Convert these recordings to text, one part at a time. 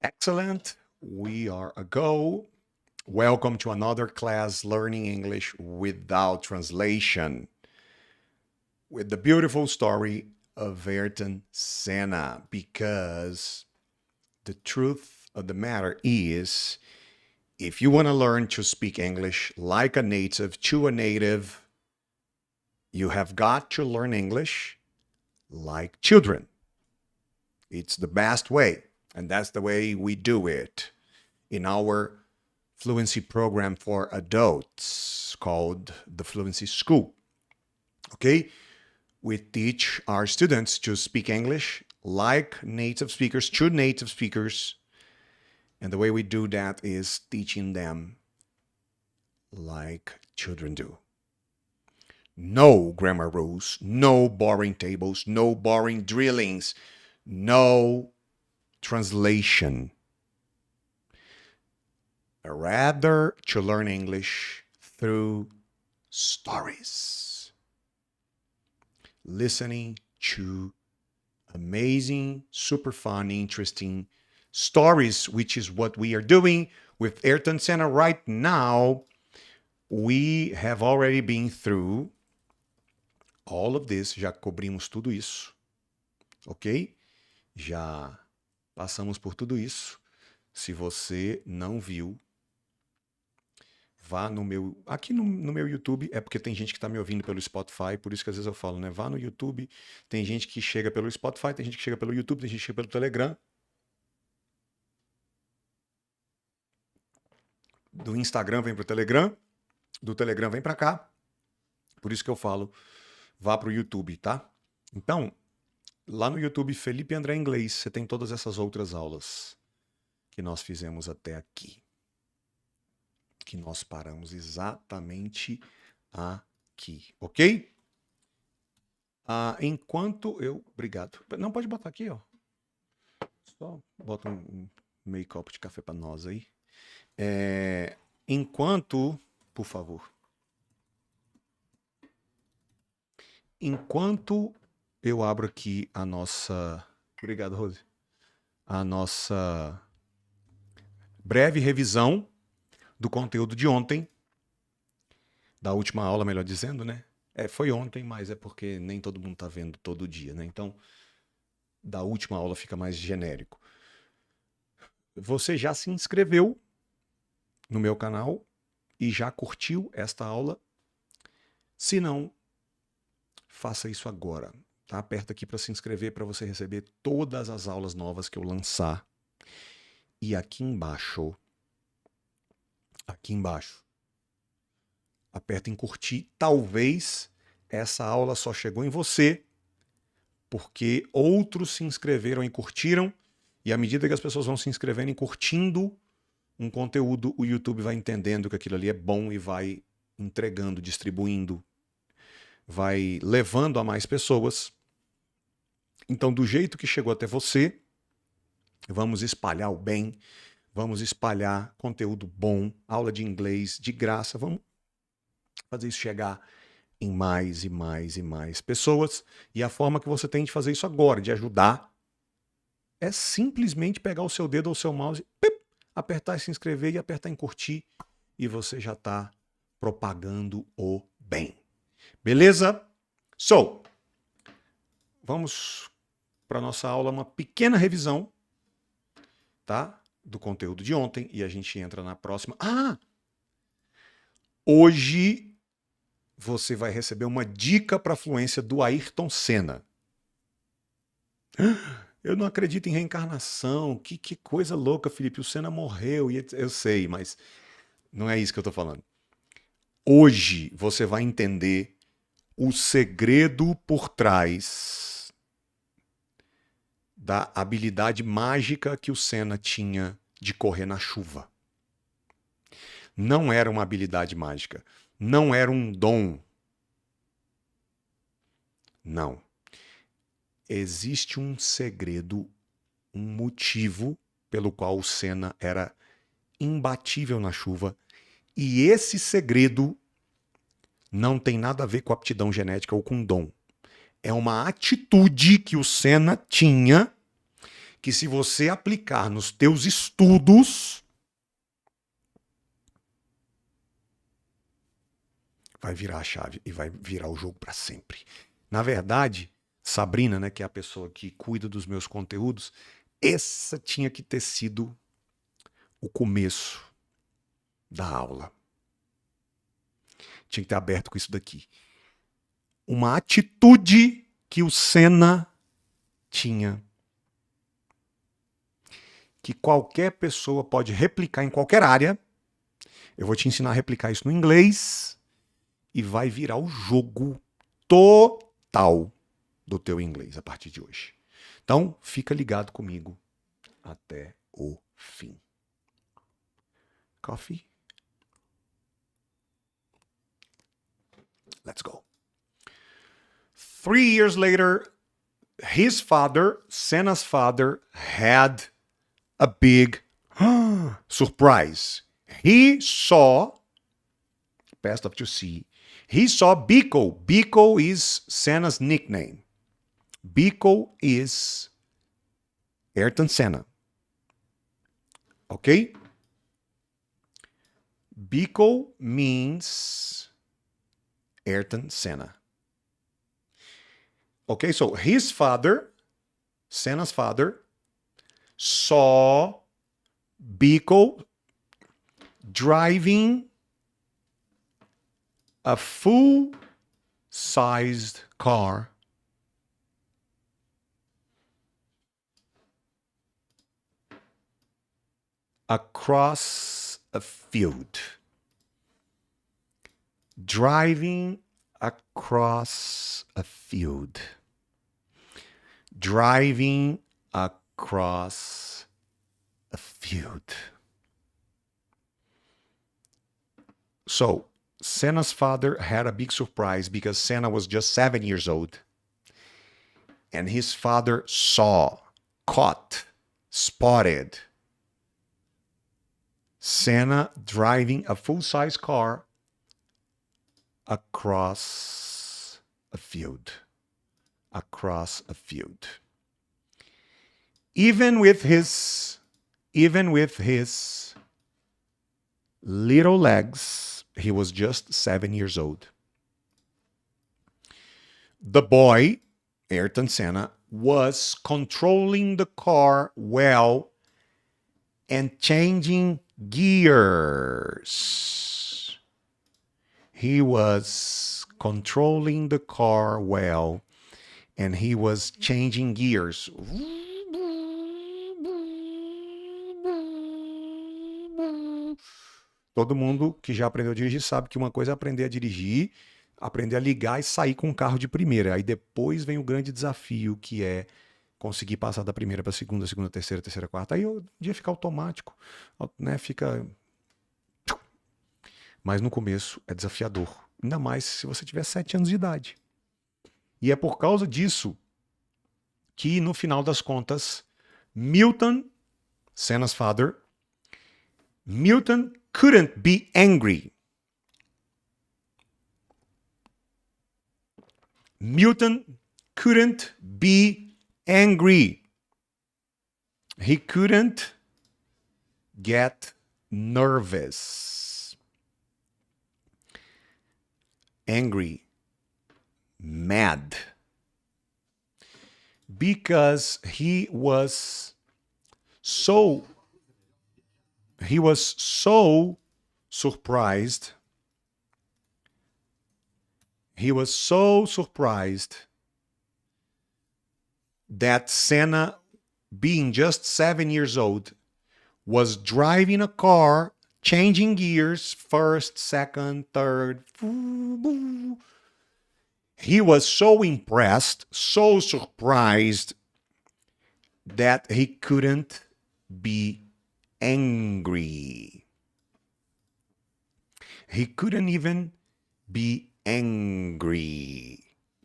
Excellent. We are a go. Welcome to another class learning English without translation. With the beautiful story of Ayrton Senna. Because the truth of the matter is, if you want to learn to speak English like a native, to a native, you have got to learn English like children. It's the best way. And that's the way we do it in our fluency program for adults called the Fluency School. Okay? We teach our students to speak English like native speakers, to native speakers. And the way we do that is teaching them like children do. No grammar rules, no boring tables, no boring drillings, no translation. Rather to learn English through stories. Listening to amazing, super fun, interesting stories, which is what we are doing with Ayrton Senna right now. We have already been through all of this, já cobrimos tudo isso, ok? Já passamos por tudo isso. Se você não viu, vá no meu... Aqui no meu YouTube, é porque tem gente que está me ouvindo pelo Spotify, por isso que às vezes eu falo, né? Vá no YouTube, tem gente que chega pelo Spotify, tem gente que chega pelo YouTube, tem gente que chega pelo Telegram. Do Instagram vem para o Telegram, do Telegram vem para cá. Por isso que eu falo, vá para o YouTube, tá? Então, lá no YouTube, Felipe André Inglês, você tem todas essas outras aulas que nós fizemos até aqui. Que nós paramos exatamente aqui, ok? Enquanto eu... Obrigado. Não, pode botar aqui, ó. Só bota um meio copo de café para nós aí. Enquanto... Por favor. Enquanto eu abro aqui a nossa... Obrigado, Rose. A nossa breve revisão do conteúdo de ontem. Da última aula, melhor dizendo, né? Foi ontem, mas é porque nem todo mundo tá vendo todo dia, né? Então, da última aula fica mais genérico. Você já se inscreveu no meu canal e já curtiu esta aula? Se não, faça isso agora. Tá? Aperta aqui para se inscrever para você receber todas as aulas novas que eu lançar. E aqui embaixo, aperta em curtir. Talvez essa aula só chegou em você porque outros se inscreveram e curtiram. E à medida que as pessoas vão se inscrevendo e curtindo um conteúdo, o YouTube vai entendendo que aquilo ali é bom e vai entregando, distribuindo, vai levando a mais pessoas. Então, do jeito que chegou até você, vamos espalhar o bem, vamos espalhar conteúdo bom, aula de inglês de graça, vamos fazer isso chegar em mais e mais e mais pessoas. E a forma que você tem de fazer isso agora, de ajudar, é simplesmente pegar o seu dedo ou o seu mouse, apertar em se inscrever e apertar em curtir, e você já está propagando o bem. Beleza? So, vamos para a nossa aula, uma pequena revisão, tá? Do conteúdo de ontem, e a gente entra na próxima. Hoje você vai receber uma dica para a fluência do Ayrton Senna. Eu não acredito em reencarnação, que coisa louca, Felipe, o Senna morreu, e eu sei, mas não é isso que eu estou falando. Hoje você vai entender o segredo por trás da habilidade mágica que o Senna tinha de correr na chuva. Não era uma habilidade mágica. Não era um dom. Não. Existe um segredo, um motivo pelo qual o Senna era imbatível na chuva. E esse segredo não tem nada a ver com aptidão genética ou com dom. É uma atitude que o Senna tinha que se você aplicar nos teus estudos, vai virar a chave e vai virar o jogo para sempre. Na verdade, Sabrina, né, que é a pessoa que cuida dos meus conteúdos, essa tinha que ter sido o começo da aula. Tinha que ter aberto com isso daqui. Uma atitude que o SENNA tinha, que qualquer pessoa pode replicar em qualquer área. Eu vou te ensinar a replicar isso no inglês e vai virar o jogo total do teu inglês a partir de hoje. Então, fica ligado comigo até o fim. Coffee? Let's go. 3 years later, his father, Senna's father, had a big surprise. He saw, passed up to see, he saw Biko. Biko is Senna's nickname. Biko is Ayrton Senna. Okay? Biko means Ayrton Senna. Okay, so his father, Senna's father, saw Biko driving a full-sized car across a field. Driving across a field. Driving across a field. So, Senna's father had a big surprise because Senna was just 7 years old. And his father saw, caught, spotted Senna driving a full-size car across a field. Across a field. Even with his little legs, he was just 7 years old. The boy, Ayrton Senna, was controlling the car well and changing gears. He was controlling the car well and he was changing gears. Todo mundo que já aprendeu a dirigir sabe que uma coisa é aprender a dirigir, aprender a ligar e sair com o carro de primeira. Aí depois vem o grande desafio, que é conseguir passar da primeira para a segunda, segunda, terceira, terceira, quarta. Aí o dia fica automático, né? Fica... Mas no começo é desafiador. Ainda mais se você tiver 7 anos de idade. E é por causa disso que, no final das contas, Milton, Senna's father, Milton couldn't be angry. Milton couldn't be angry. He couldn't get nervous. Angry. Mad. Because he was so surprised. He was so surprised that Senna, being just 7 years old, was driving a car, changing gears, first, second, third. He was so impressed, so surprised, that he couldn't be angry. He couldn't even be angry.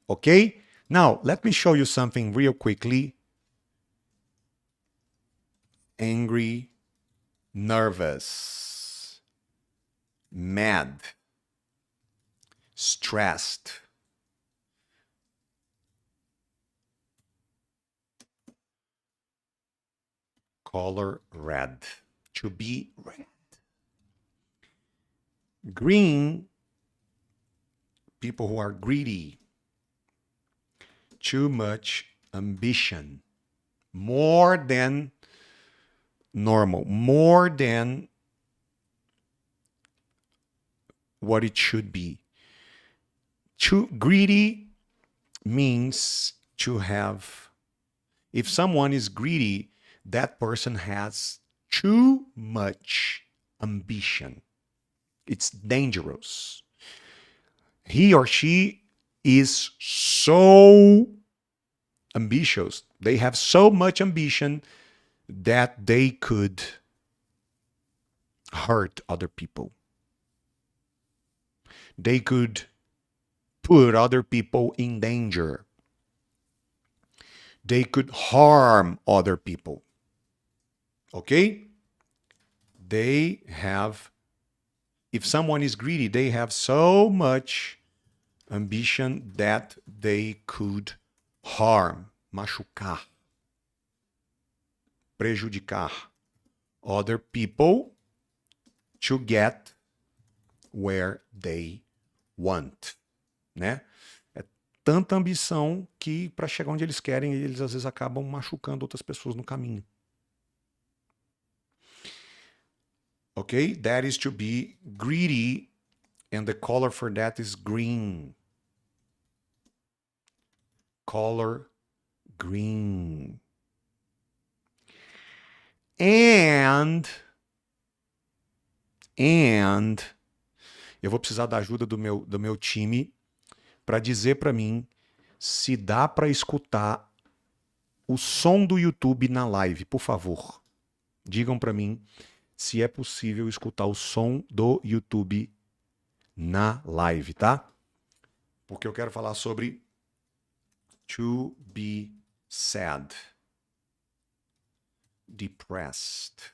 Okay? Now, let me show you something real quickly. Angry, nervous, mad, stressed. color red. To be red. Green, people who are greedy. Too much ambition. More than normal. More than what it should be. Too greedy means to have... If someone is greedy, that person has too much ambition. It's dangerous. He or she is so ambitious. They have so much ambition that they could hurt other people. They could put other people in danger. They could harm other people. Okay? They have... If someone is greedy, they have so much ambition that they could harm, machucar, prejudicar other people to get where they want, né? É tanta ambição que para chegar onde eles querem, eles às vezes acabam machucando outras pessoas no caminho. Okay, that is to be greedy, and the color for that is green. Color green. And eu vou precisar da ajuda do meu time para dizer para mim se dá para escutar o som do YouTube na live, por favor. Digam para mim se é possível escutar o som do YouTube na live, tá? Porque eu quero falar sobre to be sad, depressed.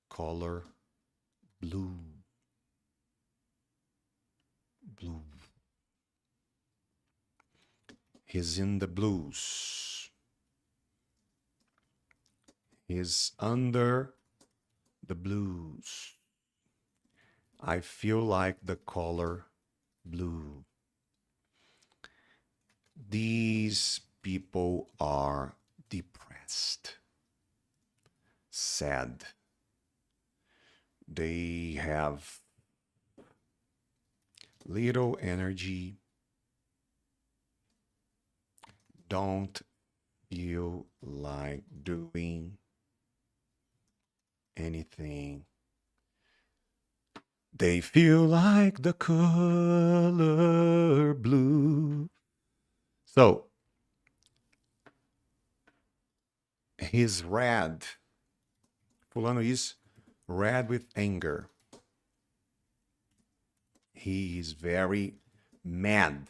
Color blue. Blue. He's in the blues. He's under the blues. I feel like the color blue. These people are depressed, sad. They have little energy, don't feel like doing anything. They feel like the color blue. So, he's red. Fulano is red with anger. He is very mad,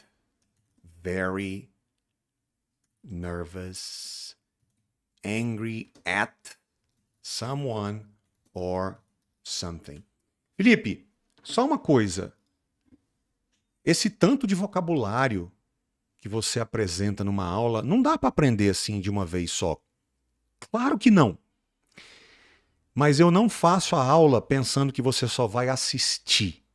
very nervous, angry at someone or something. Felipe, só uma coisa. Esse tanto de vocabulário que você apresenta numa aula, não dá para aprender assim de uma vez só. Claro que não. Mas eu não faço a aula pensando que você só vai assistir.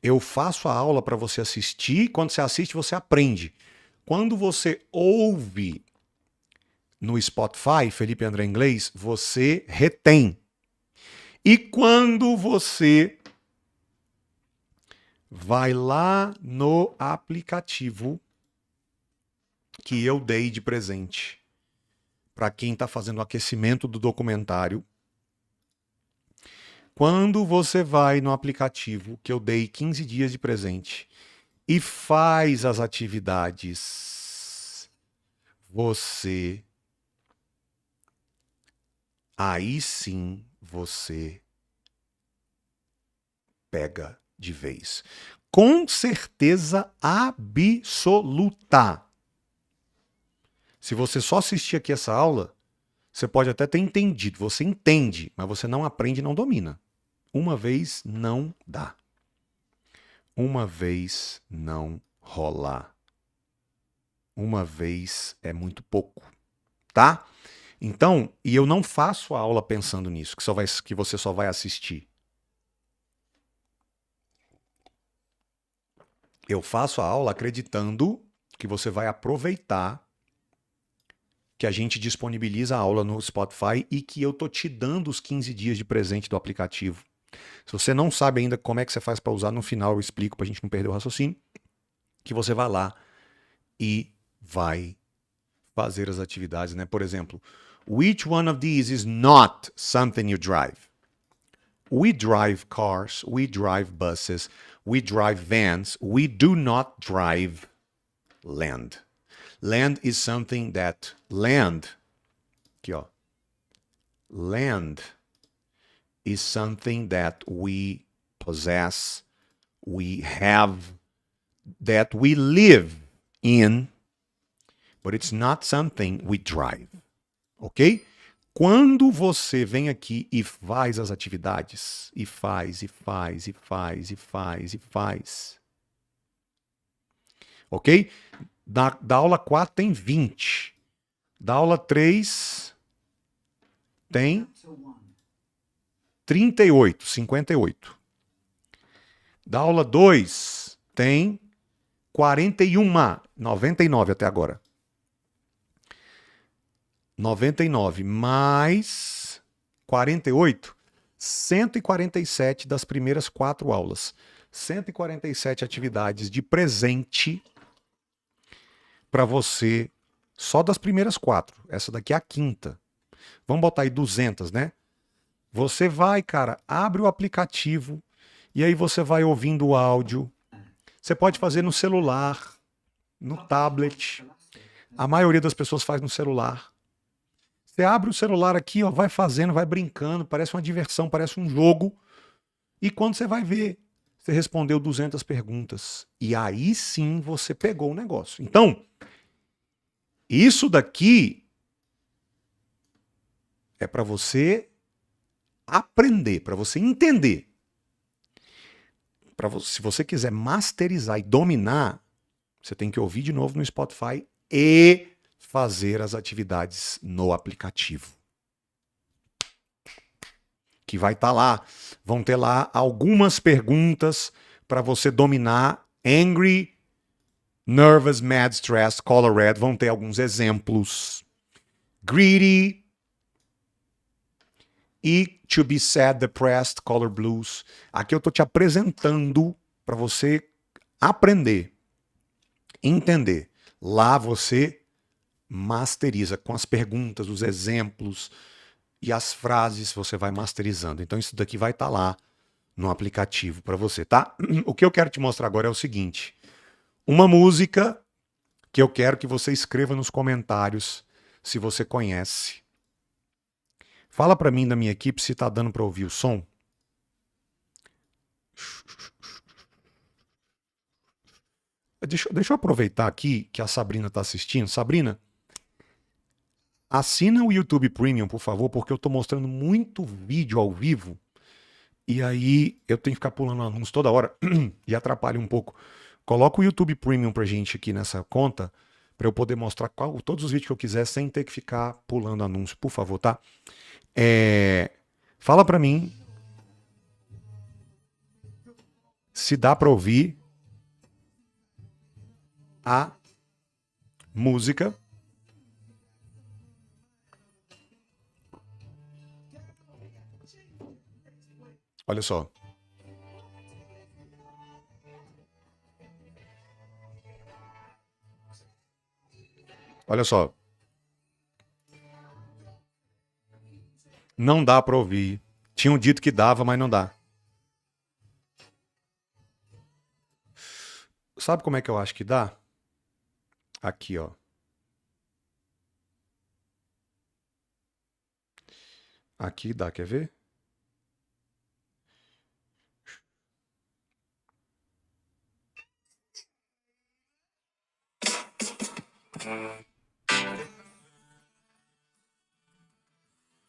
Eu faço a aula para você assistir, quando você assiste, você aprende. Quando você ouve no Spotify, Felipe André Inglês, você retém. E quando você vai lá no aplicativo que eu dei de presente para quem está fazendo o aquecimento do documentário, quando você vai no aplicativo que eu dei 15 dias de presente e faz as atividades, aí sim você pega de vez. Com certeza absoluta. Se você só assistir aqui essa aula, você pode até ter entendido. Você entende, mas você não aprende e não domina. Uma vez não dá. Uma vez não rolar. Uma vez é muito pouco, tá? Então, e eu não faço a aula pensando nisso, que você só vai assistir. Eu faço a aula acreditando que você vai aproveitar que a gente disponibiliza a aula no Spotify e que eu tô te dando os 15 dias de presente do aplicativo. Se você não sabe ainda como é que você faz para usar, no final eu explico para a gente não perder o raciocínio, que você vai lá e vai fazer as atividades, né? Por exemplo, which one of these is not something you drive? We drive cars, we drive buses, we drive vans, we do not drive land. Land is something that aqui ó, land is something that we possess, we have, that we live in, but it's not something we drive, ok? Quando você vem aqui e faz as atividades, e faz, ok? Da aula 4 tem 20. Da aula 3 tem 38, 58. Da aula 2 tem 41, 99 até agora. 99 mais 48, 147 das primeiras 4 aulas. 147 atividades de presente para você, só das primeiras 4. Essa daqui é a quinta. Vamos botar aí 200, né? Você vai, cara, abre o aplicativo e aí você vai ouvindo o áudio. Você pode fazer no celular, no tablet. A maioria das pessoas faz no celular. Você abre o celular aqui, ó, vai fazendo, vai brincando, parece uma diversão, parece um jogo. E quando você vai ver, você respondeu 200 perguntas. E aí sim você pegou o negócio. Então, isso daqui é para você aprender, para você entender. Se você quiser masterizar e dominar, você tem que ouvir de novo no Spotify e fazer as atividades no aplicativo. Que vai estar lá. Vão ter lá algumas perguntas para você dominar. Angry, nervous, mad, stressed, color red. Vão ter alguns exemplos. Greedy e to be sad, depressed, color blues. Aqui eu estou te apresentando para você aprender, entender. Lá você masteriza com as perguntas, os exemplos e as frases, você vai masterizando. Então isso daqui vai estar lá no aplicativo para você, tá? O que eu quero te mostrar agora é o seguinte. Uma música que eu quero que você escreva nos comentários se você conhece. Fala para mim da minha equipe se tá dando para ouvir o som. Deixa eu aproveitar aqui que a Sabrina está assistindo. Sabrina, assina o YouTube Premium, por favor, porque eu estou mostrando muito vídeo ao vivo e aí eu tenho que ficar pulando anúncio toda hora e atrapalha um pouco. Coloca o YouTube Premium pra gente aqui nessa conta para eu poder mostrar todos os vídeos que eu quiser sem ter que ficar pulando anúncio, por favor, tá? Fala para mim se dá para ouvir a música. Olha só. Olha só. Não dá para ouvir. Tinham dito que dava, mas não dá. Sabe como é que eu acho que dá? Aqui, ó. Aqui dá, quer ver?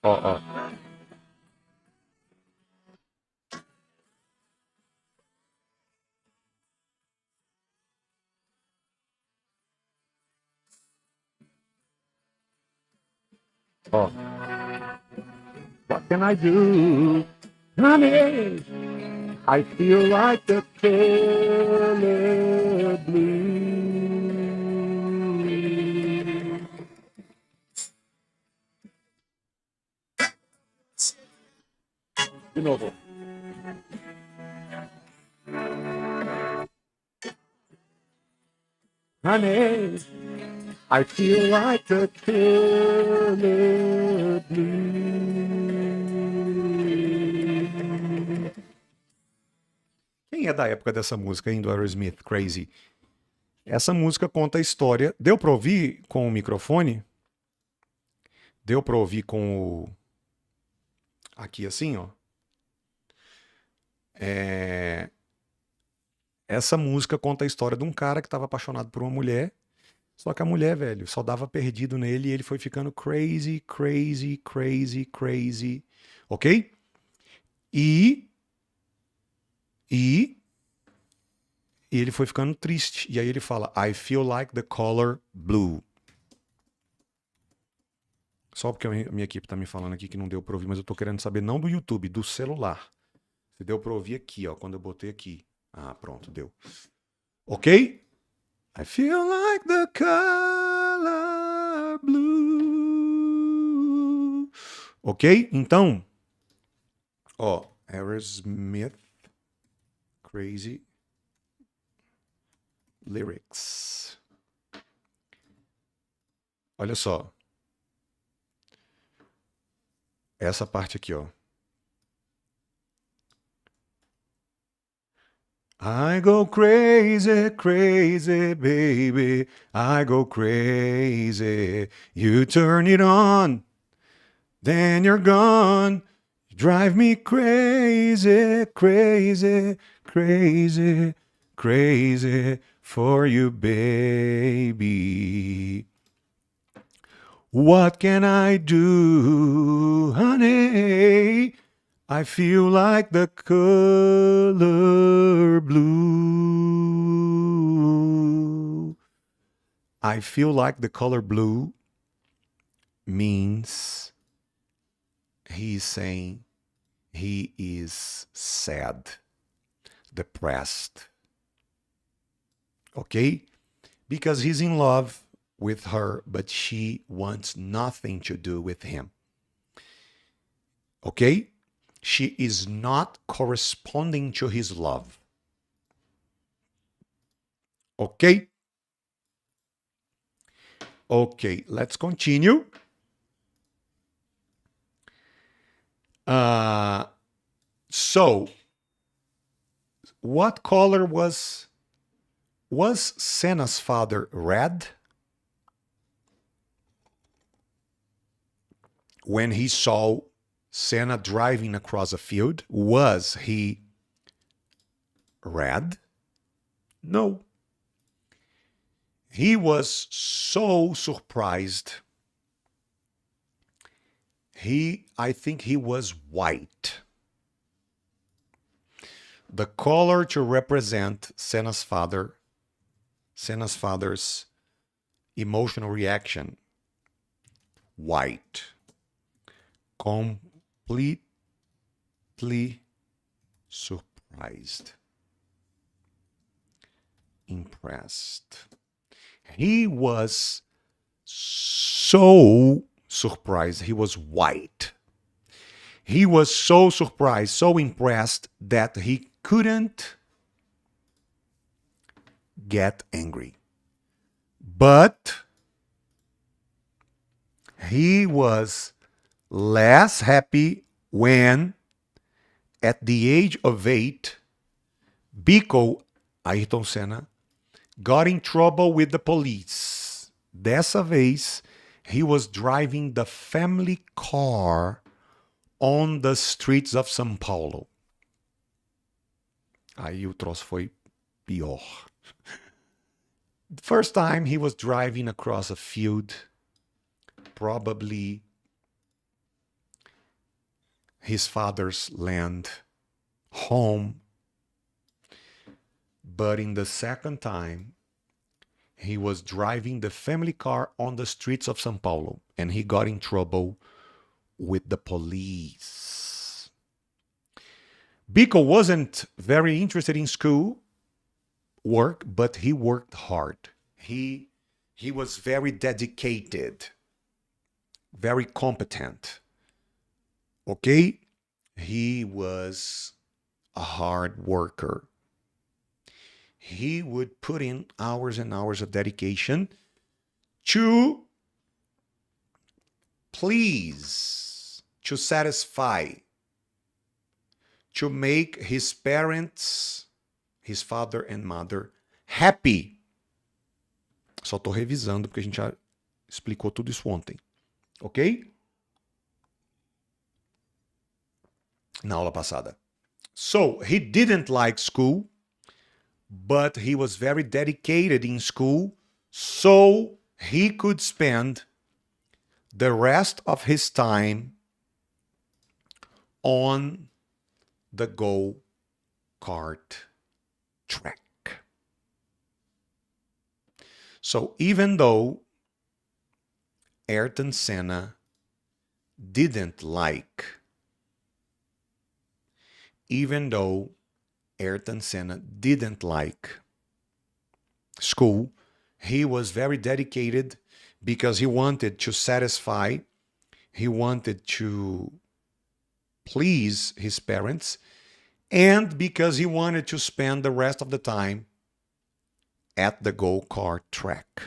Ó, ó. Ó. What can I do? Honey, I feel like the color blue. De novo. Honey, I feel like the color blue. Quem é da época dessa música, hein, do Aerosmith, Crazy? Essa música conta a história. Deu pra ouvir com o microfone? Deu pra ouvir com o... Aqui assim, ó. Essa música conta a história de um cara que estava apaixonado por uma mulher, só que a mulher, velho, só dava perdido nele e ele foi ficando crazy, crazy, crazy, crazy, ok? E ele foi ficando triste. E aí ele fala, I feel like the color blue. Só porque a minha equipe tá me falando aqui que não deu pra ouvir, mas eu tô querendo saber não do YouTube, do celular. Se deu pra ouvir aqui, ó, quando eu botei aqui. Ah, pronto, deu. Ok? I feel like the color blue. Ok? Então, ó, Aerosmith, Crazy Lyrics. Olha só. Essa parte aqui, ó. I go crazy, crazy, baby. I go crazy. You turn it on, then you're gone. You drive me crazy, crazy, crazy, crazy for you, baby. What can I do, honey? I feel like the color blue. I feel like the color blue means he's saying he is sad, depressed. Okay? Because he's in love with her, but she wants nothing to do with him. Okay? She is not corresponding to his love. Okay? Okay, let's continue. So, what color was Senna's father red? When he saw Senna driving across a field, was he red? No. He was so surprised. I think he was white. The color to represent Senna's father's emotional reaction, white. Completely surprised, impressed. He was so surprised. He was white. He was so surprised, so impressed that he couldn't get angry. But he was less happy when, at the age of 8, Biko, Ayrton Senna, got in trouble with the police. Dessa vez, he was driving the family car on the streets of São Paulo. Aí o troço foi pior. The first time he was driving across a field, probably his father's land, home. But in the second time, He was driving the family car on the streets of São Paulo, and he got in trouble with the police. Biko wasn't very interested in school work, but he worked hard. He was very dedicated, very competent. Okay? He was a hard worker. He would put in hours and hours of dedication to please, to satisfy, to make his parents, his father and mother, happy. Só estou revisando porque a gente já explicou tudo isso ontem. Ok? Na aula passada. So, he didn't like school, but he was very dedicated in school, so he could spend the rest of his time on the go-kart track. So even though Ayrton Senna didn't like school, he was very dedicated because he wanted to satisfy, he wanted to please his parents, and because he wanted to spend the rest of the time at the go-kart track.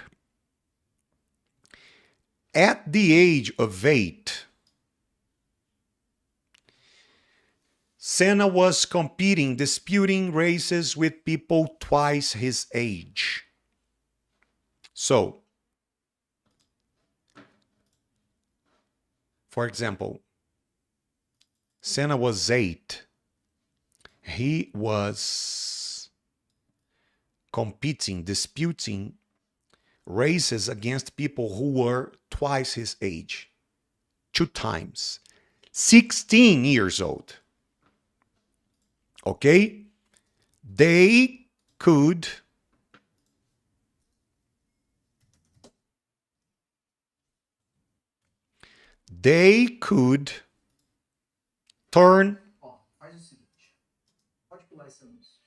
At the age of 8, Senna was competing, disputing races with people twice his age. So, for example, Senna was 8. He was competing, disputing races against people who were twice his age. 2 times. 16 years old. Okay? They could turn. Faz o seguinte. Pode pular esse anúncio.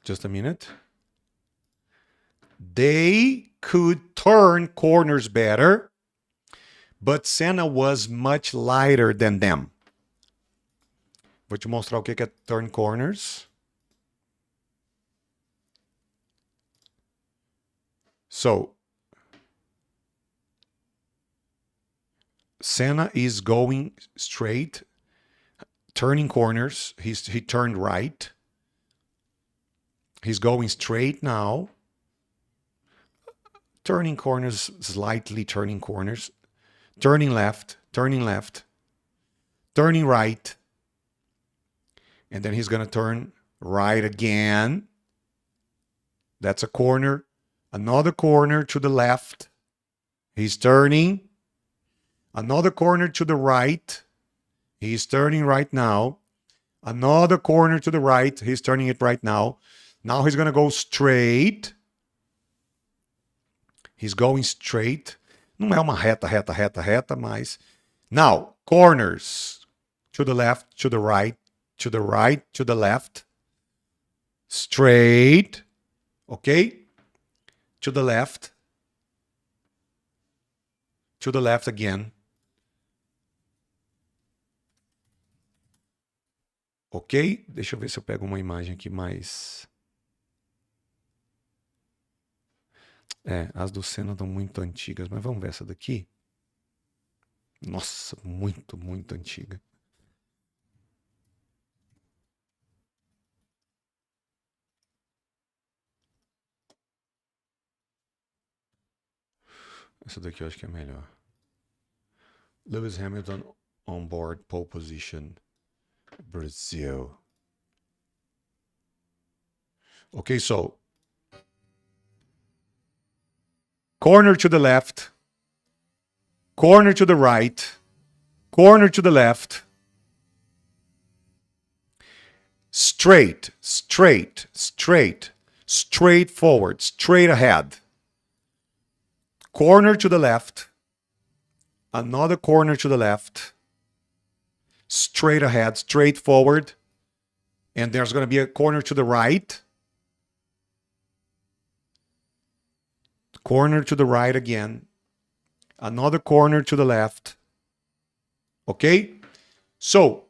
Just a minute. They could turn corners better, but Senna was much lighter than them. Vou te mostrar o que é turn corners. So, Senna is going straight, turning corners. He turned right. He's going straight now. Turning corners, slightly turning corners. Turning left, turning right. And then he's going to turn right again. That's a corner. Another corner to the left. He's turning. Another corner to the right. He's turning right now. Another corner to the right. He's turning it right now. Now he's going to go straight. He's going straight. Não é uma reta, mas... Now, corners. To the left, to the right, to the right, to the left. Straight. Okay? To the left. To the left again. Ok? Deixa eu ver se eu pego uma imagem aqui mais... as do Senna estão muito antigas, mas vamos ver essa daqui. Nossa, muito, muito antiga. Essa daqui eu acho que é melhor. Lewis Hamilton on board, pole position, Brazil. Okay, so corner to the left, corner to the right, corner to the left, Straight, straight, straight, straight forward, straight ahead. Corner to the left. Another corner to the left. Straight ahead, straight forward. And there's going to be a corner to the right. Corner to the right again. Another corner to the left. Ok? So,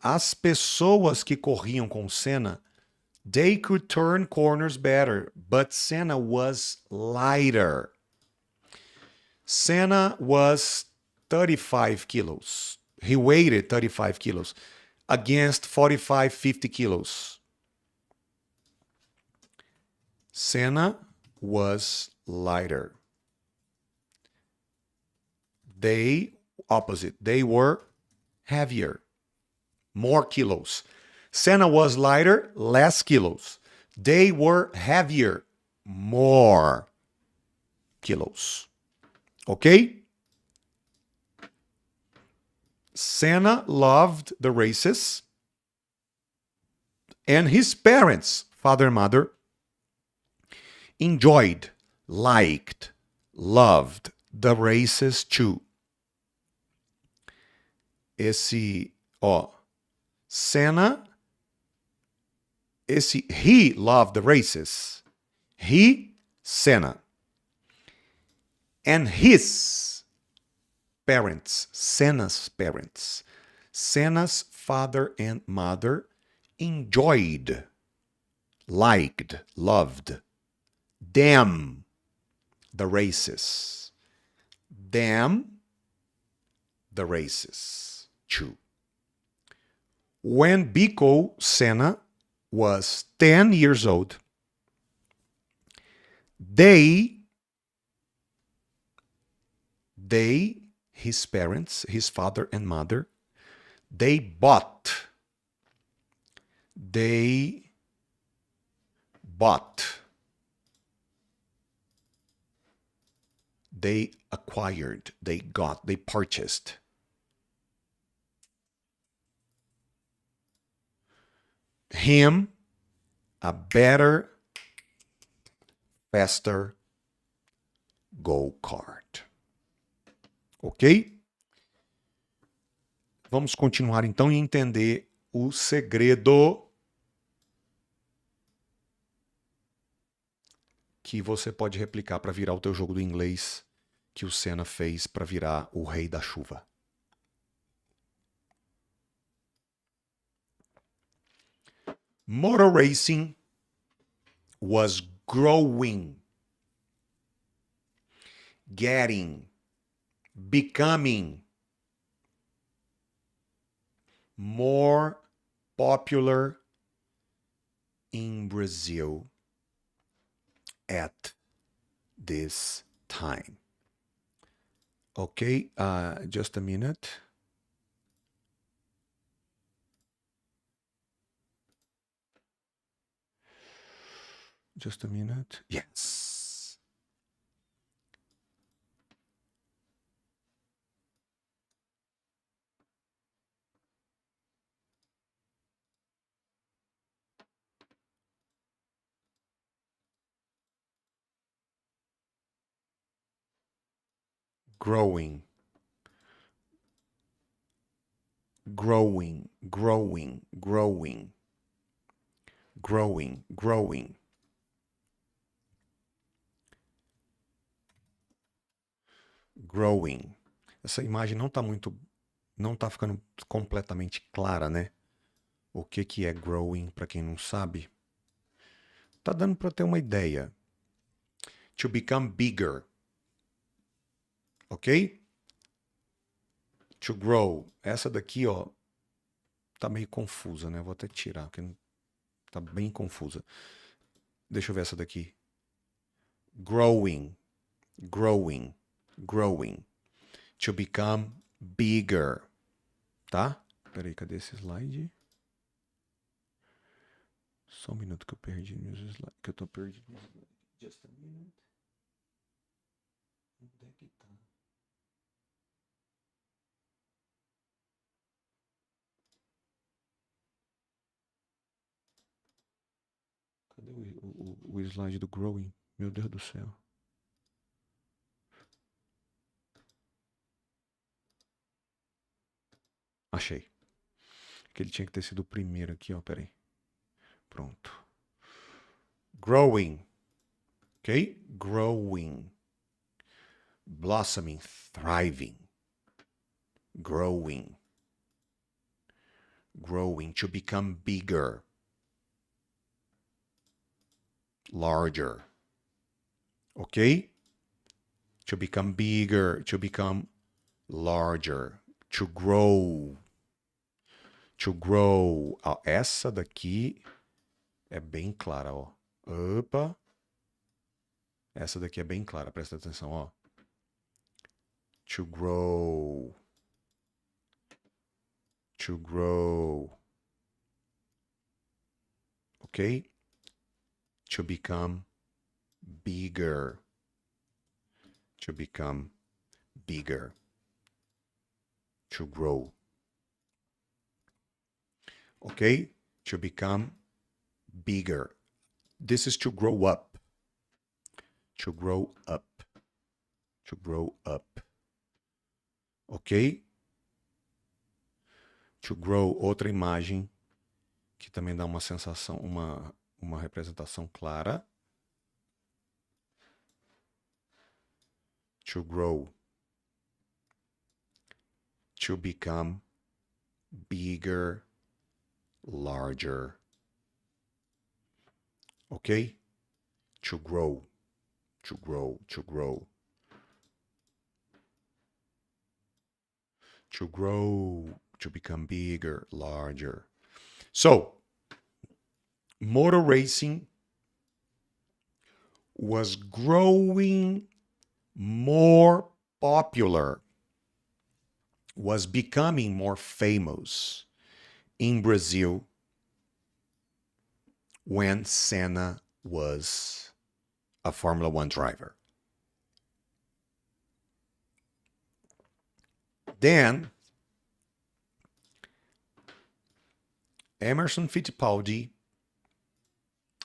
as pessoas que corriam com Senna, they could turn corners better, but Senna was lighter. Senna was 35 kilos. He weighed 35 kilos against 45, 50 kilos. Senna was lighter. They, opposite, they were heavier, more kilos. Senna was lighter, less kilos. They were heavier, more kilos. Okay? Senna loved the races, and his parents, father and mother, enjoyed, liked, loved the races too. Senna, he loved the races. Senna. And his parents, Senna's parents, Senna's father and mother enjoyed, liked, loved them, the races. Them, the races too. When Biko Senna was 10 years old, his parents, his father and mother, they acquired, they purchased him a better, faster go-kart. Ok? Vamos continuar então e entender o segredo que você pode replicar para virar o teu jogo do inglês que o Senna fez para virar o rei da chuva. Motor racing was growing, getting, becoming more popular in Brazil at this time. Okay, just a minute. Just a minute. Yes. Growing. Growing, growing, growing. Growing, growing. Growing. Essa imagem não tá ficando completamente clara, né? O que é growing, para quem não sabe? Tá dando para ter uma ideia. To become bigger. Ok? To grow. Essa daqui, ó, tá meio confusa, né? Vou até tirar, porque tá bem confusa. Deixa eu ver essa daqui. Growing, growing, growing. To become bigger. Tá? Peraí, cadê esse slide? Só um minuto que eu perdi meus slides. Que eu tô perdido. Just a minute. Onde é que tá? o slide do growing. Meu Deus do céu. Achei. Que ele tinha que ter sido o primeiro aqui, ó. Peraí. Pronto. Growing. Ok? Growing. Blossoming. Thriving. Growing. Growing. To become bigger. Larger. Ok? To become bigger. To become larger. To grow. To grow. Ó, essa daqui é bem clara, ó. Opa. Essa daqui é bem clara, presta atenção, ó. To grow. To grow. Ok? To become bigger. To become bigger. To grow. Ok? To become bigger. This is to grow up. To grow up. To grow up. Ok? To grow, outra imagem que também dá uma sensação, uma representação clara. To grow. To become bigger, larger. Ok? To grow. To grow. To grow. To grow. To become bigger, larger. So, motor racing was growing more popular, was becoming more famous in Brazil when Senna was a Formula One driver. Then, Emerson Fittipaldi,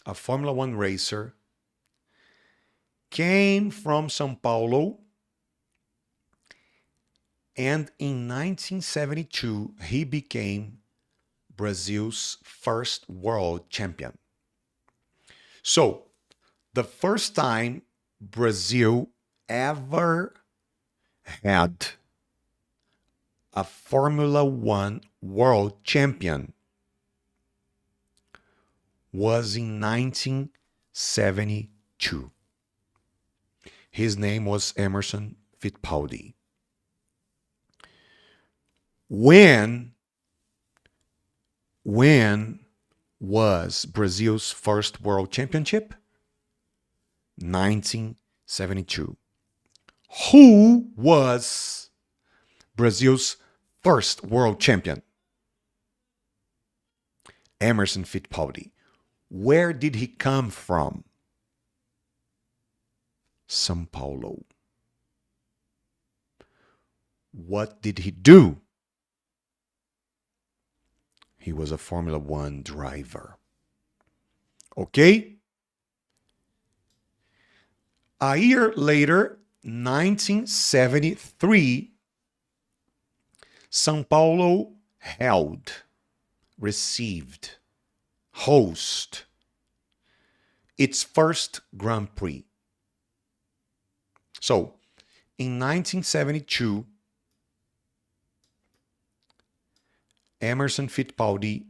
a Formula One racer, came from São Paulo, and in 1972, he became Brazil's first world champion. So, the first time Brazil ever had a Formula One world champion was in 1972. His name was Emerson Fittipaldi. When was Brazil's first world championship? 1972. Who was Brazil's first world champion? Emerson Fittipaldi. Where did he come from? São Paulo. What did he do? He was a Formula One driver. Okay? A year later, 1973, São Paulo received, host its first Grand Prix. So, in 1972, Emerson Fittipaldi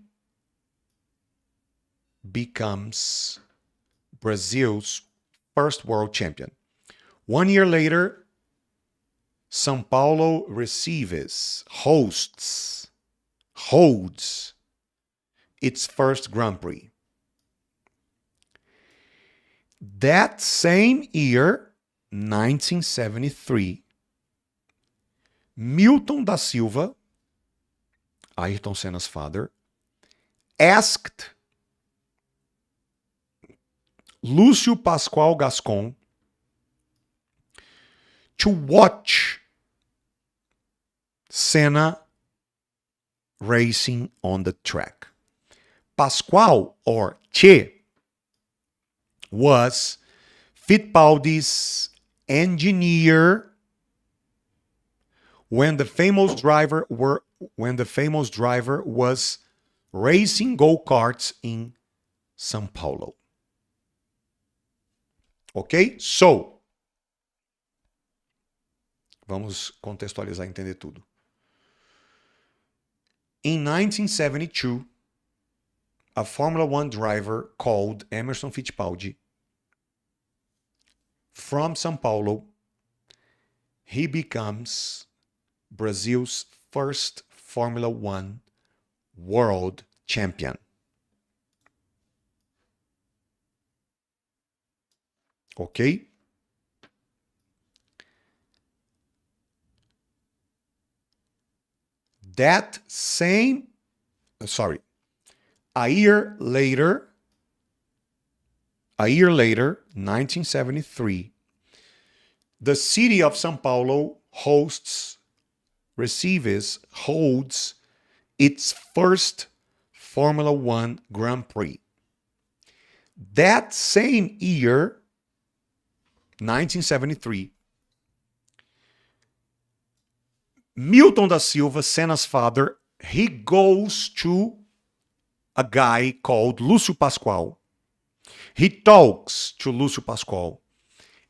becomes Brazil's first world champion. 1 year later, São Paulo holds its first Grand Prix. That same year, 1973, Milton da Silva, Ayrton Senna's father, asked Lúcio Pascoal Gascon to watch Senna racing on the track. Pascoal, or Che, was Fittipaldi's engineer when the famous driver was racing go-karts in São Paulo. Ok? So, vamos contextualizar e entender tudo. In 1972, a Formula One driver called Emerson Fittipaldi from São Paulo, he becomes Brazil's first Formula One world champion. Ok? A year later, 1973, the city of São Paulo holds its first Formula One Grand Prix. That same year, 1973, Milton da Silva, Senna's father, he goes to a guy called Lúcio Pascoal. He talks to Lúcio Pascoal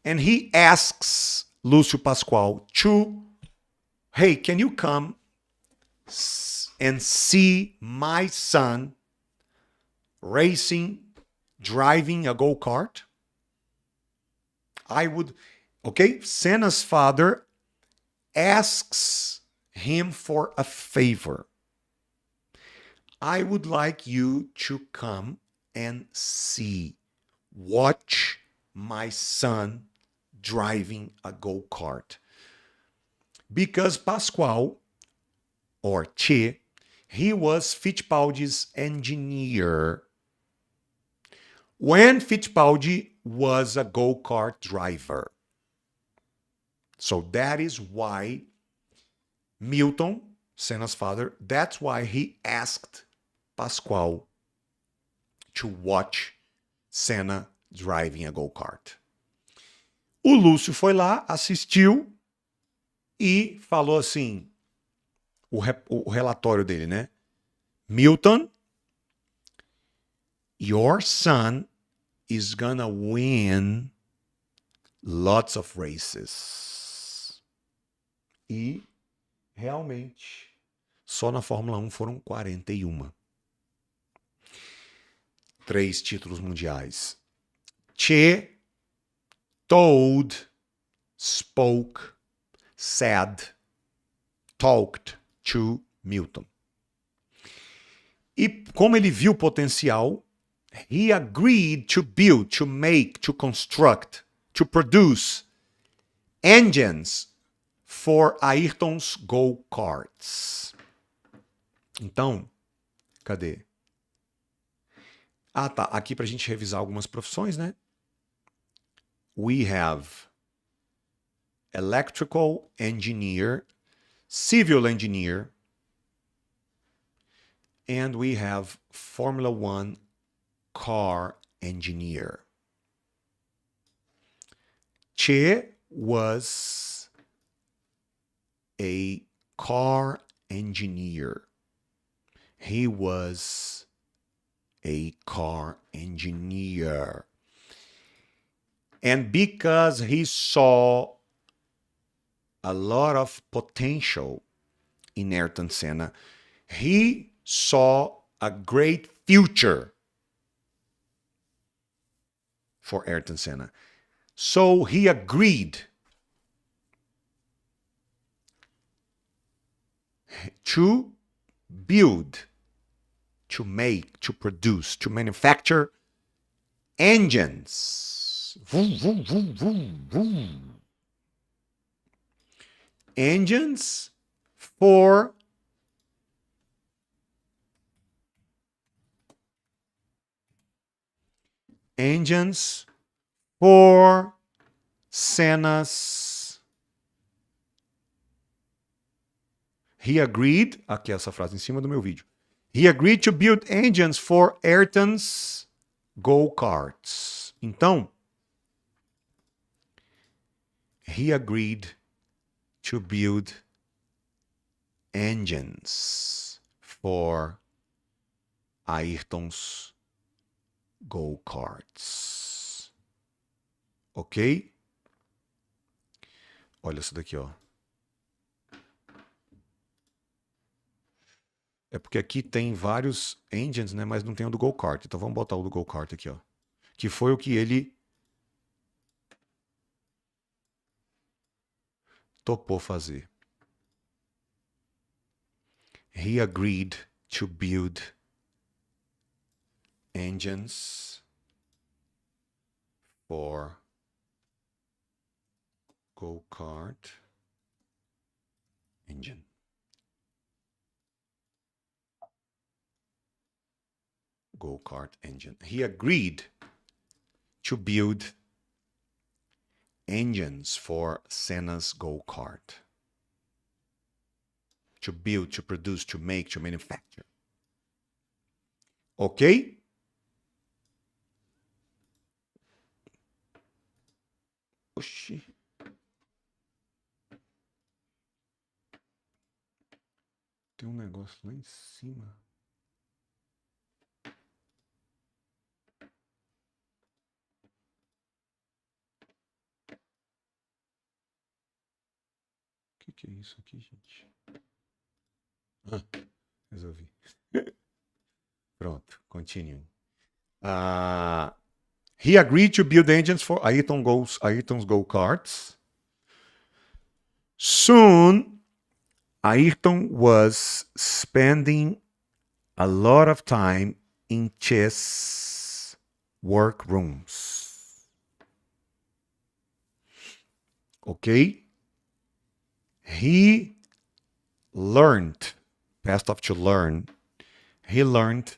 and he asks Lúcio Pascoal hey, can you come and see my son driving a go-kart? Senna's father asks him for a favor. I would like you to come and watch my son driving a go-kart. Because Pascoal, or Che, he was Fittipaldi's engineer when Fittipaldi was a go-kart driver. So that is why Milton, Senna's father, that's why he asked Pascoal to watch Senna driving a go-kart. O Lúcio foi lá, assistiu e falou assim, o relatório dele, né? Milton, your son is gonna win lots of races. E realmente, só na Fórmula 1 foram 41. 3 títulos mundiais. Che talked to Milton. E como ele viu o potencial, he agreed to build, to make, to construct, to produce engines for Ayrton's go-karts. Então, cadê? Ah, tá. Aqui pra gente revisar algumas profissões, né? We have electrical engineer, civil engineer, and we have Formula One car engineer. Che was a car engineer. He was a car engineer. And because he saw a lot of potential in Ayrton Senna, he saw a great future for Ayrton Senna. So he agreed to build, to make, to produce, to manufacture engines. Vroom, vroom, vroom, vroom, vroom. Engines for Senna's. He agreed, aqui essa frase em cima do meu vídeo. He agreed to build engines for Ayrton's go-karts. Então, he agreed to build engines for Ayrton's go-karts. Ok? Olha isso daqui, ó. É porque aqui tem vários engines, né? Mas não tem o do go-kart. Então vamos botar o do go-kart aqui, ó. Que foi o que ele topou fazer. He agreed to build engines for go-kart engine. Go-kart engine. He agreed to build engines for Senna's go-kart. To build, to produce, to make, to manufacture. Ok? Oxi. Tem um negócio lá em cima. O que é isso aqui, gente? Ah, resolvi. Pronto, continuing. He agreed to build engines for Ayrton's go-karts. Soon, Ayrton was spending a lot of time in chess workrooms. Okay? He learned, past of to learn, he learned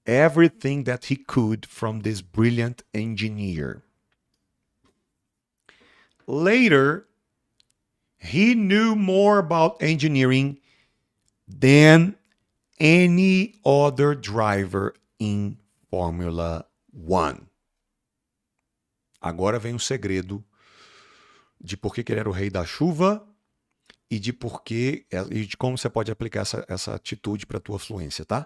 everything that he could from this brilliant engineer. Later, he knew more about engineering than any other driver in Formula One. Agora vem o segredo de por que ele era o rei da chuva e de como você pode aplicar essa atitude para a tua fluência, tá?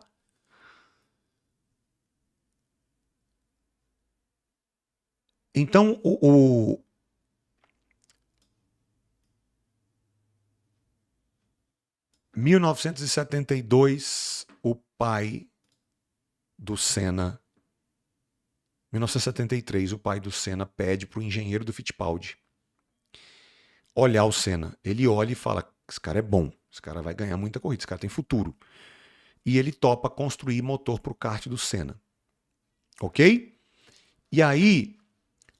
Então, 1972, o pai do Senna, 1973, o pai do Senna pede para o engenheiro do Fittipaldi olhar o Senna. Ele olha e fala, esse cara é bom, esse cara vai ganhar muita corrida, esse cara tem futuro. E ele topa construir motor para o kart do Senna. Ok? E aí,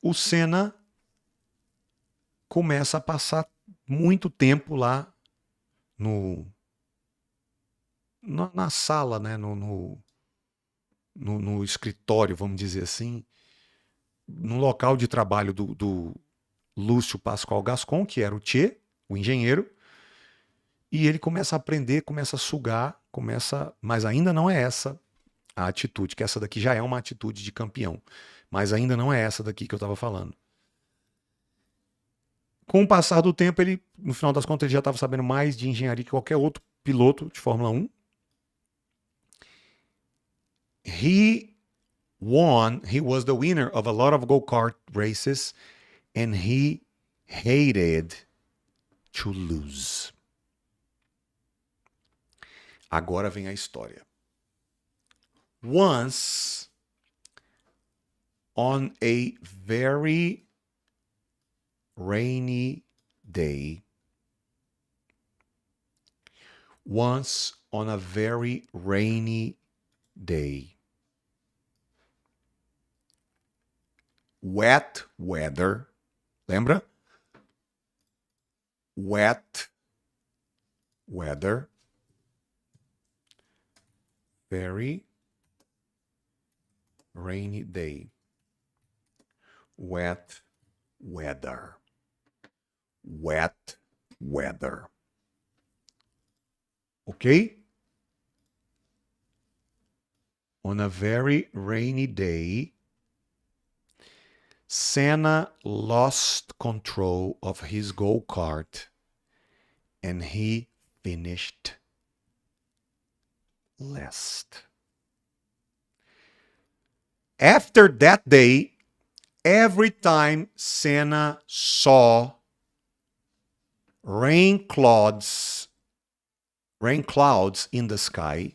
o Senna começa a passar muito tempo lá na sala, né? no escritório, vamos dizer assim, no local de trabalho do Lúcio Pascoal Gascon, que era o Tchê, o engenheiro, e ele começa a aprender, começa a sugar, mas ainda não é essa a atitude, que essa daqui já é uma atitude de campeão, mas ainda não é essa daqui que eu estava falando. Com o passar do tempo, ele, no final das contas, ele já estava sabendo mais de engenharia que qualquer outro piloto de Fórmula 1. He was the winner of a lot of go-kart races, and he hated to lose. Agora vem a história. Once, on a very rainy day, wet weather, lembra? Wet weather, very rainy day, wet weather. Ok? On a very rainy day, Senna lost control of his go-kart and he finished last. After that day, every time Senna saw rain clouds in the sky,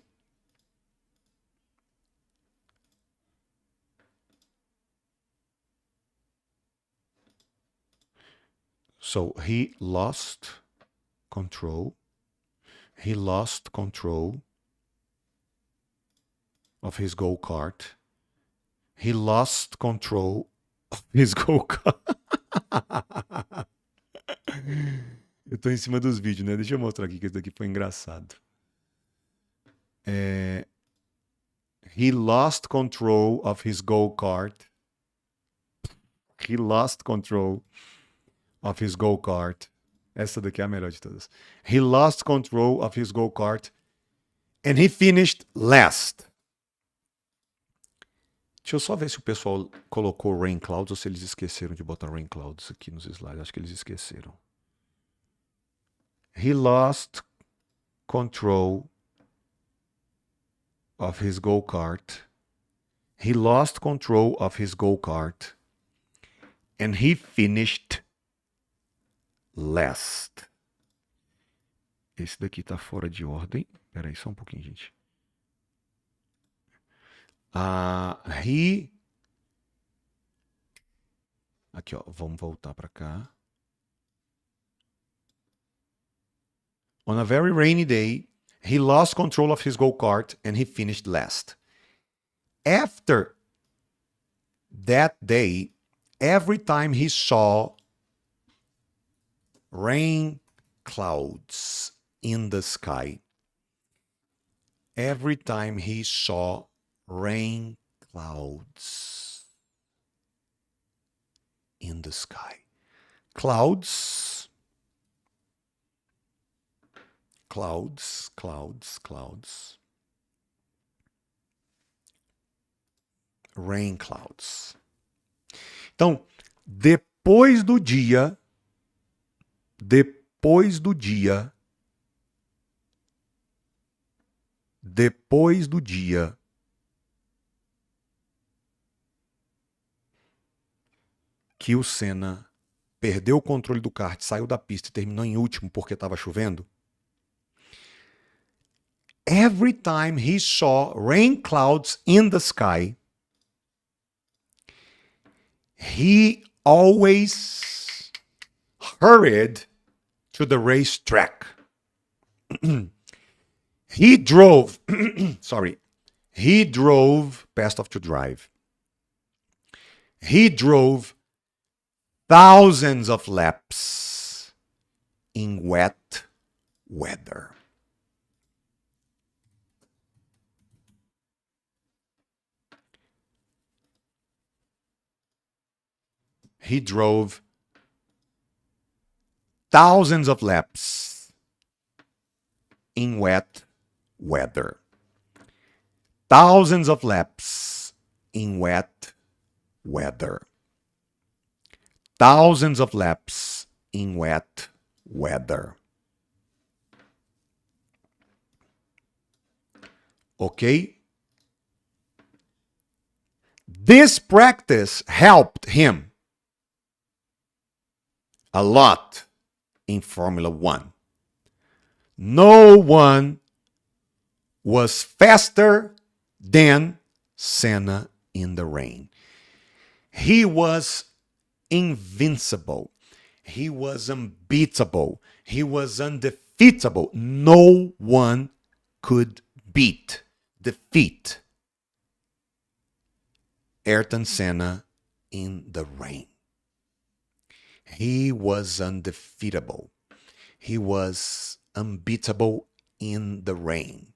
so he lost control. He lost control of his go-kart. He lost control of his go-kart. Eu tô em cima dos vídeos, né? Deixa eu mostrar aqui que esse daqui foi engraçado. He lost control of his go-kart. He lost control of his go-kart. Essa daqui é a melhor de todas. He lost control of his go-kart and he finished last. Deixa eu só ver se o pessoal colocou rain clouds ou se eles esqueceram de botar rain clouds aqui nos slides. Acho que eles esqueceram. He lost control of his go-kart. He lost control of his go-kart and he finished last. Esse daqui tá fora de ordem. Espera aí só um pouquinho, gente. Aqui, ó, vamos voltar para cá. On a very rainy day, he lost control of his go-kart and he finished last. After that day, every time he saw rain clouds in the sky, every time he saw rain clouds in the sky. Clouds, clouds, clouds, clouds. Rain clouds. Então, depois do dia que o Senna perdeu o controle do kart, saiu da pista e terminou em último porque estava chovendo, every time he saw rain clouds in the sky, he always hurried to the racetrack. He drove, he drove, past of to drive. He drove thousands of laps in wet weather. He drove thousands of laps in wet weather. Thousands of laps in wet weather. Thousands of laps in wet weather. Okay? This practice helped him a lot in Formula One. No one was faster than Senna in the rain. He was invincible. He was unbeatable. He was undefeatable. No one could defeat Ayrton Senna in the rain. He was undefeatable. He was unbeatable in the rain.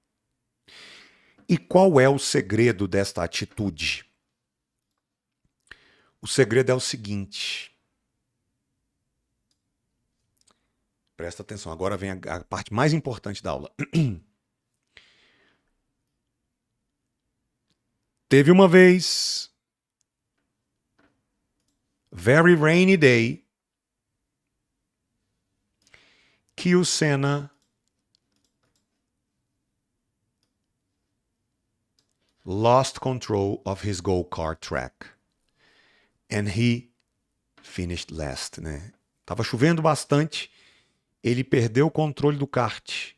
E qual é o segredo desta atitude? O segredo é o seguinte. Presta atenção, agora vem a parte mais importante da aula. Teve uma vez very rainy day, que o Senna lost control of his go-kart track. And he finished last, né? Tava chovendo bastante, ele perdeu o controle do kart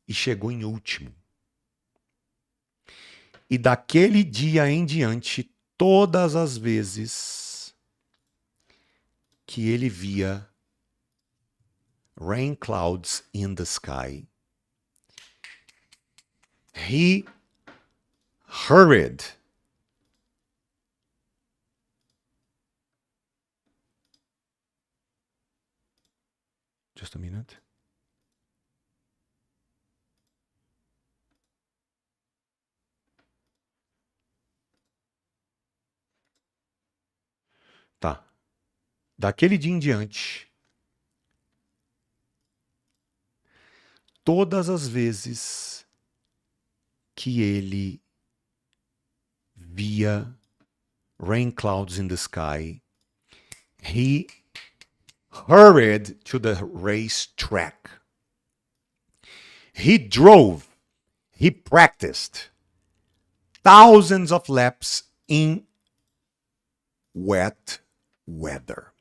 e chegou em último. E daquele dia em diante, todas as vezes que ele via rain clouds in the sky, he hurried just a minute. Tá. Daquele dia em diante, todas as vezes que ele via rain clouds in the sky, he hurried to the racetrack. He drove, he practiced thousands of laps in wet weather.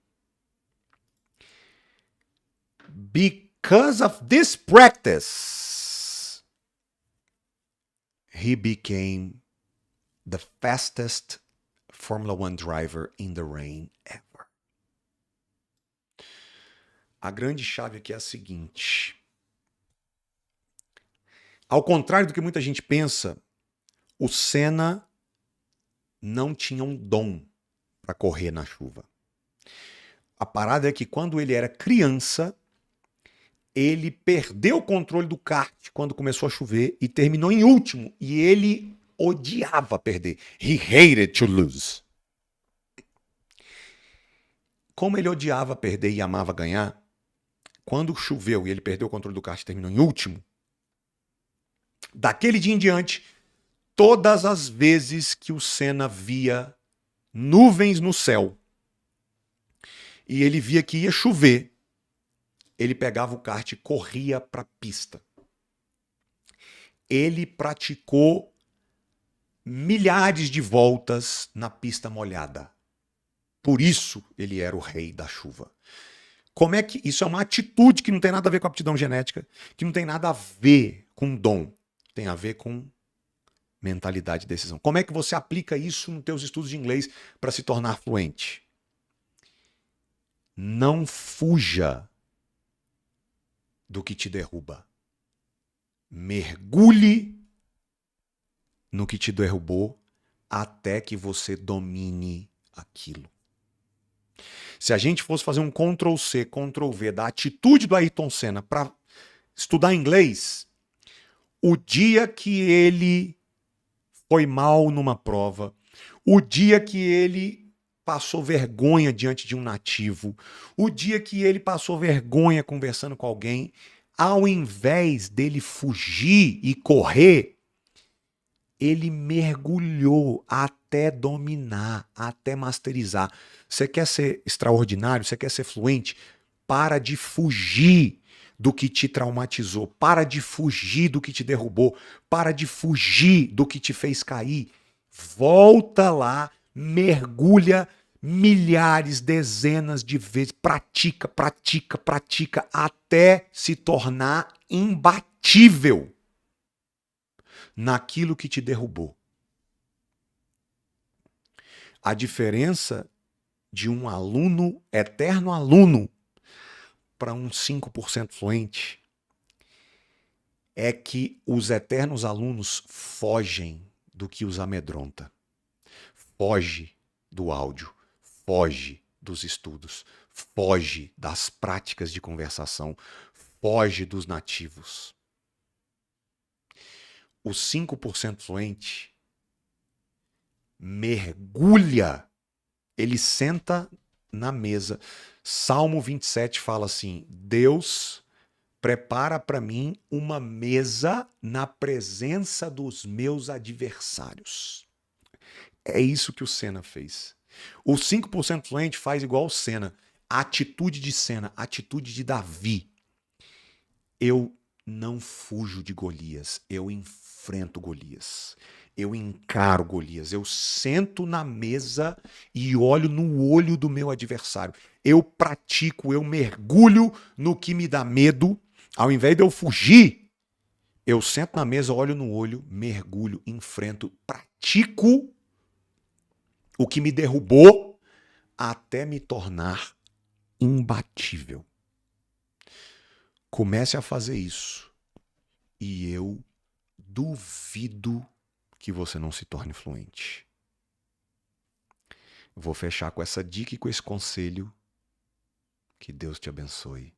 Because of this practice, he became the fastest Formula One driver in the rain ever. A grande chave aqui é a seguinte. Ao contrário do que muita gente pensa, o Senna não tinha um dom para correr na chuva. A parada é que quando ele era criança, ele perdeu o controle do kart quando começou a chover e terminou em último. E ele odiava perder. He hated to lose. Como ele odiava perder e amava ganhar, quando choveu e ele perdeu o controle do kart e terminou em último, daquele dia em diante, todas as vezes que o Senna via nuvens no céu e ele via que ia chover, ele pegava o kart e corria para a pista. Ele praticou milhares de voltas na pista molhada. Por isso ele era o rei da chuva. Como é que isso é uma atitude que não tem nada a ver com aptidão genética, que não tem nada a ver com dom, tem a ver com mentalidade e decisão. Como é que você aplica isso nos teus estudos de inglês para se tornar fluente? Não fuja do que te derruba. Mergulhe no que te derrubou até que você domine aquilo. Se a gente fosse fazer um Ctrl+C, Ctrl+V da atitude do Ayrton Senna para estudar inglês, o dia que ele foi mal numa prova, o dia que ele passou vergonha diante de um nativo, o dia que ele passou vergonha conversando com alguém, ao invés dele fugir e correr, ele mergulhou até dominar, até masterizar. Você quer ser extraordinário? Você quer ser fluente? Para de fugir do que te traumatizou. Para de fugir do que te derrubou. Para de fugir do que te fez cair. Volta lá, mergulha milhares, dezenas de vezes. Pratica, pratica, pratica até se tornar imbatível naquilo que te derrubou. A diferença de um aluno, eterno aluno, para um 5% fluente é que os eternos alunos fogem do que os amedronta. Foge do áudio, foge dos estudos, foge das práticas de conversação, foge dos nativos. O 5% fluente mergulha, ele senta na mesa. Salmo 27 fala assim: Deus prepara para mim uma mesa na presença dos meus adversários. É isso que o Senna fez. O 5% fluente faz igual o SENNA. A atitude de SENNA, a atitude de Davi. Eu não fujo de Golias, eu enfrento Golias. Eu encaro Golias, eu sento na mesa e olho no olho do meu adversário. Eu pratico, eu mergulho no que me dá medo. Ao invés de eu fugir, eu sento na mesa, olho no olho, mergulho, enfrento, pratico o que me derrubou até me tornar imbatível. Comece a fazer isso e eu duvido que você não se torne fluente. Vou fechar com essa dica e com esse conselho. Que Deus te abençoe.